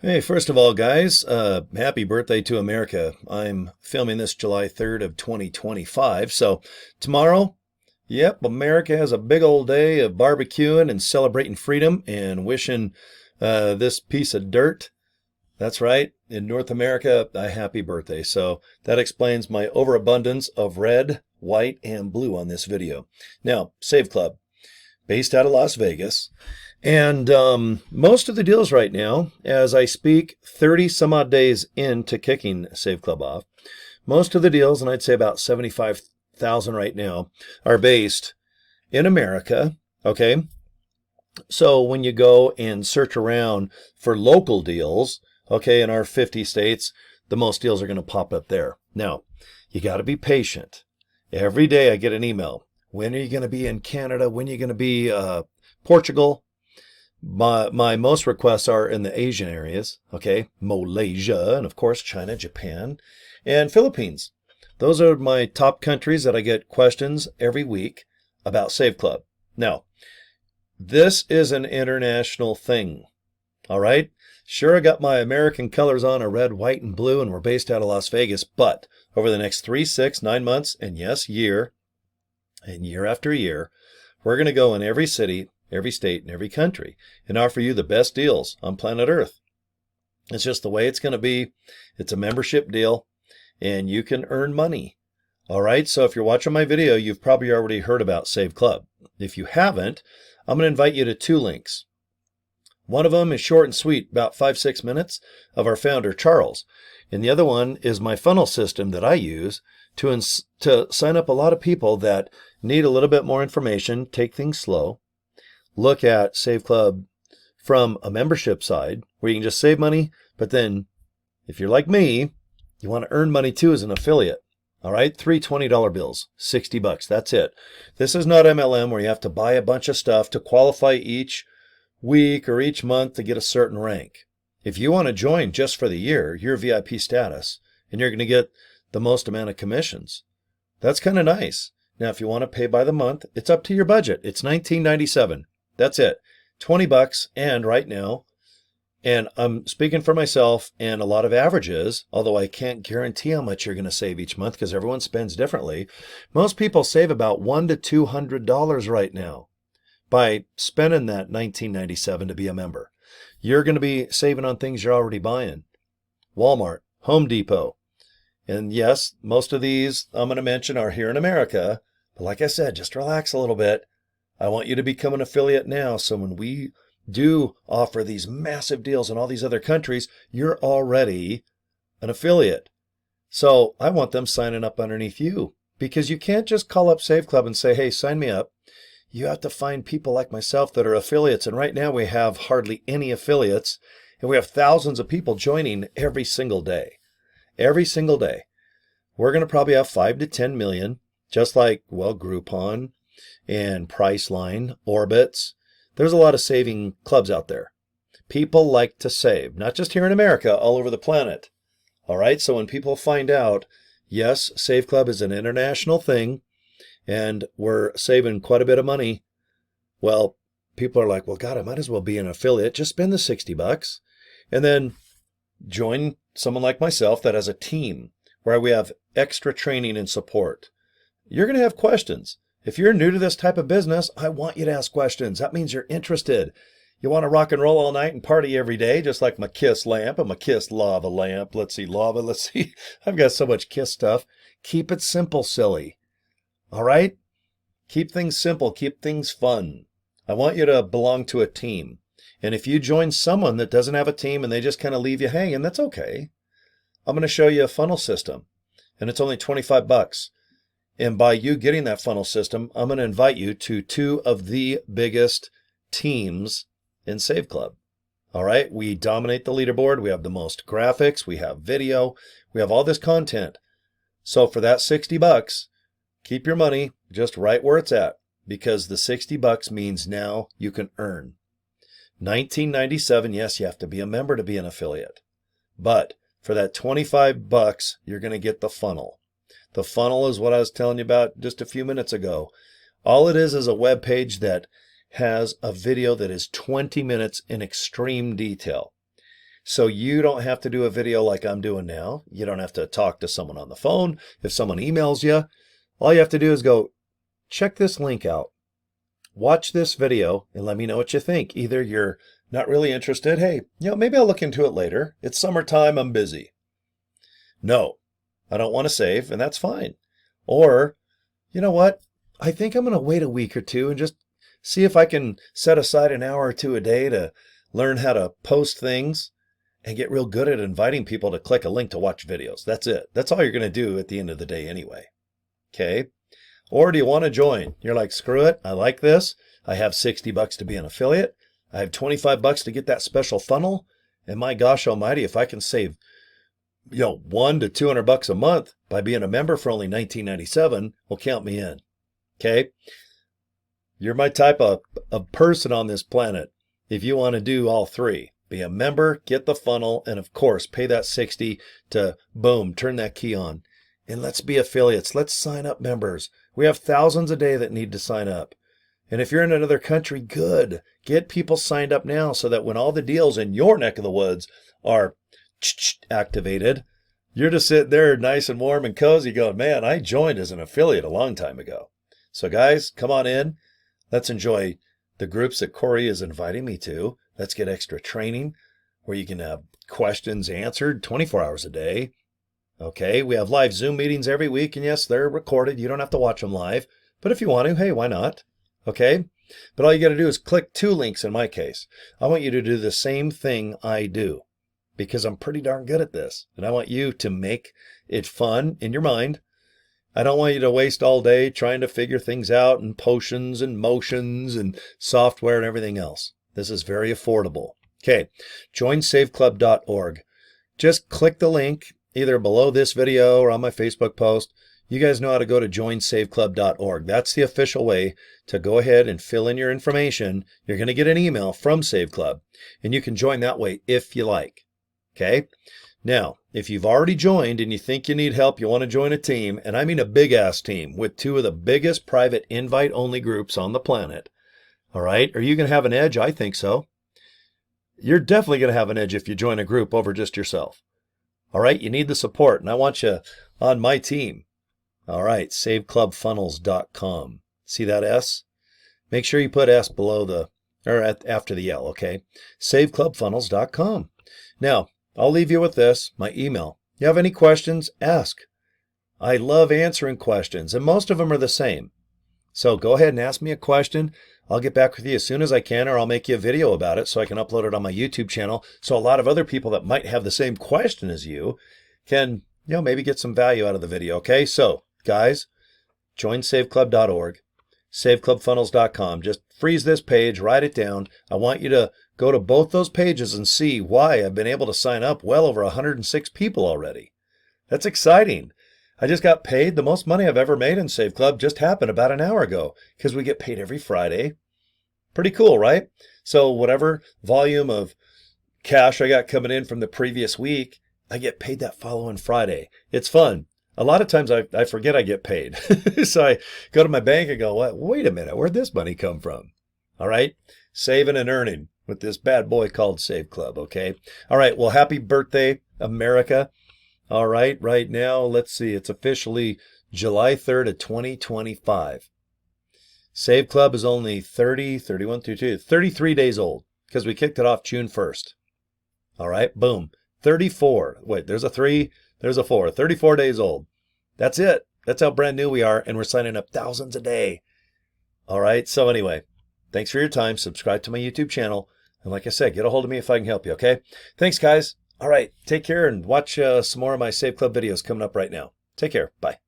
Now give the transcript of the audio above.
Hey, first of all, guys, happy birthday to America. I'm filming this July 3rd of 2025. So tomorrow, yep, America has a big old day of barbecuing and celebrating freedom and wishing this piece of dirt, that's right, in North America, a happy birthday. So that explains my overabundance of red, white, and blue on this video. Now, Save Club, based out of Las Vegas. And most of the deals right now, as I speak, 30 some odd days into kicking Save Club off, most of the deals, and I'd say about 75,000 right now, are based in America. Okay. So when you go and search around for local deals, okay, in our 50 states, the most deals are going to pop up there. Now, you got to be patient. Every day I get an email. When are you going to be in Canada? When are you going to be Portugal? My most requests are in the Asian areas, okay? Malaysia, and of course China, Japan, and Philippines. Those are my top countries that I get questions every week about Save Club. Now, this is an international thing, all right? Sure, I got my American colors on, a red, white, and blue, and we're based out of Las Vegas, but over the next 3, 6, 9 months, and yes, year, and year after year, we're going to go in every city, every state, and every country and offer you the best deals on planet Earth. It's just the way it's going to be. It's a membership deal, and you can earn money. All right, so if you're watching my video, you've probably already heard about Save Club. If you haven't, I'm going to invite you to 2 links. One of them is short and sweet, about 5-6 minutes, of our founder, Charles. And the other one is my funnel system that I use to sign up a lot of people that need a little bit more information, take things slow, look at Save Club from a membership side where you can just save money, but then if you're like me, you want to earn money too as an affiliate. All right, 3 $20 bills, $60. That's it. This is not MLM where you have to buy a bunch of stuff to qualify each week or each month to get a certain rank. If you want to join just for the year, you're VIP status, and you're going to get the most amount of commissions. That's kind of nice. Now, if you want to pay by the month, it's up to your budget. It's $19.97. That's it. $20 and right now, and I'm speaking for myself and a lot of averages, although I can't guarantee how much you're going to save each month because everyone spends differently. Most people save about $100 to $200 right now by spending that $19.97 to be a member. You're going to be saving on things you're already buying. Walmart, Home Depot. And yes, most of these I'm going to mention are here in America. But like I said, just relax a little bit. I want you to become an affiliate now, so when we do offer these massive deals in all these other countries, you're already an affiliate. So I want them signing up underneath you, because you can't just call up Save Club and say, hey, sign me up. You have to find people like myself that are affiliates, and right now we have hardly any affiliates, and we have thousands of people joining every single day. Every single day. We're going to probably have 5 to 10 million, just like, well, Groupon and Priceline, Orbitz. There's a lot of saving clubs out there. People like to save, not just here in America, all over the planet. All right, so when people find out, yes, Save Club is an international thing, and we're saving quite a bit of money, well, people are like, well, God, I might as well be an affiliate. Just spend the $60 and then join someone like myself that has a team where we have extra training and support. You're going to have questions. If you're new to this type of business, I want you to ask questions. That means you're interested. You want to rock and roll all night and party every day, just like my Kiss lamp and my Kiss lava lamp. Let's see. I've got so much Kiss stuff. Keep it simple, silly. All right? Keep things simple. Keep things fun. I want you to belong to a team. And if you join someone that doesn't have a team and they just kind of leave you hanging, that's okay. I'm going to show you a funnel system, and it's only $25. And by you getting that funnel system, I'm going to invite you to 2 of the biggest teams in Save Club. All right? We dominate the leaderboard. We have the most graphics. We have video. We have all this content. So for that $60, keep your money just right where it's at, because the $60 means now you can earn. $19.97, yes, you have to be a member to be an affiliate. But for that $25, you're going to get the funnel. The funnel is what I was telling you about just a few minutes ago. All it is a web page that has a video that is 20 minutes in extreme detail. So you don't have to do a video like I'm doing now. You don't have to talk to someone on the phone. If someone emails you, all you have to do is go, check this link out. Watch this video and let me know what you think. Either you're not really interested. Hey, maybe I'll look into it later. It's summertime. I'm busy. No, I don't want to save, and that's fine. Or, you know what? I think I'm going to wait a week or two and just see if I can set aside an hour or two a day to learn how to post things and get real good at inviting people to click a link to watch videos. That's it. That's all you're going to do at the end of the day anyway. Okay? Or do you want to join? You're like, screw it. I like this. I have $60 to be an affiliate. I have $25 to get that special funnel. And my gosh almighty, if I can save, $100 to $200 a month by being a member for only $19.97, well, count me in. Okay? You're my type of person on this planet. If you want to do all three, be a member, get the funnel, and of course, pay that $60 to boom, turn that key on. And let's be affiliates. Let's sign up members. We have thousands a day that need to sign up. And if you're in another country, good. Get people signed up now so that when all the deals in your neck of the woods are activated, you're just sitting there nice and warm and cozy going, man, I joined as an affiliate a long time ago. So guys, come on in. Let's enjoy the groups that Cory is inviting me to. Let's get extra training where you can have questions answered 24 hours a day. Okay, we have live Zoom meetings every week, and yes, they're recorded. You don't have to watch them live. But if you want to, hey, why not? Okay, but all you got to do is click 2 links in my case. I want you to do the same thing I do because I'm pretty darn good at this. And I want you to make it fun in your mind. I don't want you to waste all day trying to figure things out and potions and motions and software and everything else. This is very affordable. Okay, joinsaveclub.org. Just click the link either below this video or on my Facebook post. You guys know how to go to joinsaveclub.org. That's the official way to go ahead and fill in your information. You're going to get an email from Save Club, and you can join that way if you like. Okay? Now, if you've already joined and you think you need help, you want to join a team, and I mean a big-ass team with 2 of the biggest private invite-only groups on the planet, all right? Are you going to have an edge? I think so. You're definitely going to have an edge if you join a group over just yourself. All right? You need the support, and I want you on my team. All right, saveclubfunnels.com. See that S? Make sure you put S below after the L, okay? saveclubfunnels.com. Now, I'll leave you with this, my email. You have any questions? Ask. I love answering questions, and most of them are the same. So go ahead and ask me a question. I'll get back with you as soon as I can, or I'll make you a video about it so I can upload it on my YouTube channel so a lot of other people that might have the same question as you can, maybe get some value out of the video, okay? So, guys, join saveclub.org, saveclubfunnels.com. Just freeze this page, write it down. I want you to go to both those pages and see why I've been able to sign up well over 106 people already. That's exciting. I just got paid. The most money I've ever made in Save Club just happened about an hour ago because we get paid every Friday. Pretty cool, right? So whatever volume of cash I got coming in from the previous week, I get paid that following Friday. It's fun. A lot of times I forget I get paid. So I go to my bank and go, wait a minute, where'd this money come from? All right, saving and earning with this bad boy called Save Club, okay? All right, well, happy birthday, America. All right, right now, let's see, it's officially July 3rd of 2025. Save Club is only 33 days old because we kicked it off June 1st. All right, boom, 34. Wait, there's a 3, there's a 4, 34 days old. That's it. That's how brand new we are, and we're signing up thousands a day. All right, so anyway, thanks for your time. Subscribe to my YouTube channel. And like I said, get a hold of me if I can help you, okay? Thanks, guys. All right, take care and watch some more of my Save Club videos coming up right now. Take care. Bye.